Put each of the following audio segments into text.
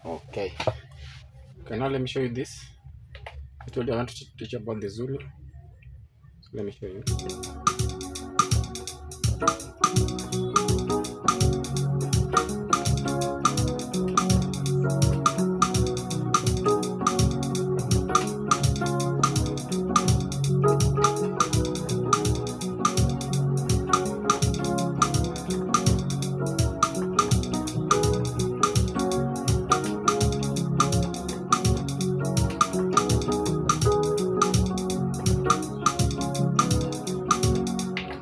Okay. Okay, now let me show you this. I told you I want to teach you about the Zulu. So let me show you.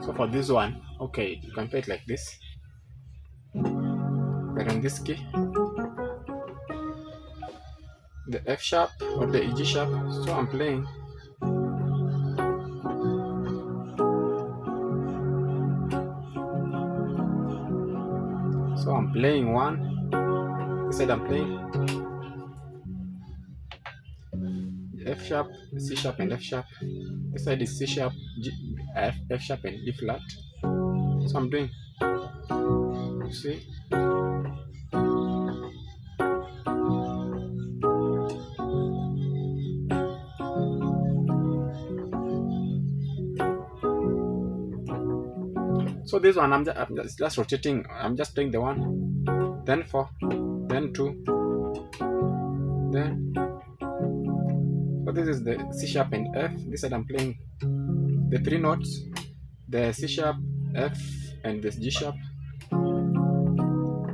So for this one, okay, you can play it like this. But on this key, the F sharp or the G sharp. So I'm playing. So I'm playing one. This side I'm playing F sharp, C sharp, and F sharp. This side is C sharp, F sharp, and D flat. So I'm doing. You see? So this one I'm just rotating. I'm just playing the one, then 4, then 2, then. So this is the C sharp and F. This side I'm playing the 3 notes, the C sharp, F, and the G sharp.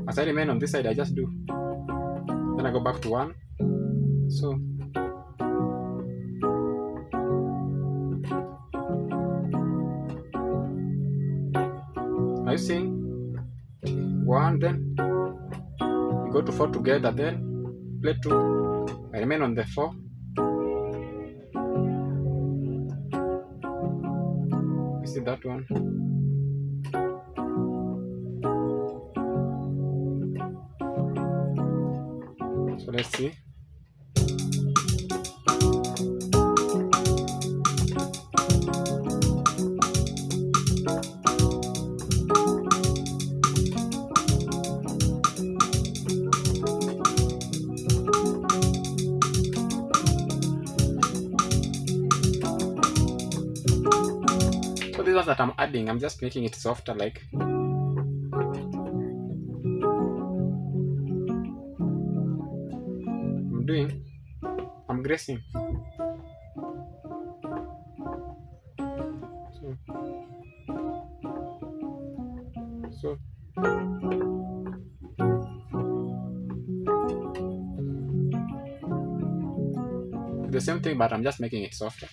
As I remain on this side, I just do. Then I go back to 1. So are you seeing? 1, then we go to 4 together, then play 2. I remain on the 4. You see that one? So let's see. So these ones that I'm adding, I'm just making it softer, like. I'm gracing. So the same thing, but I'm just making it softer.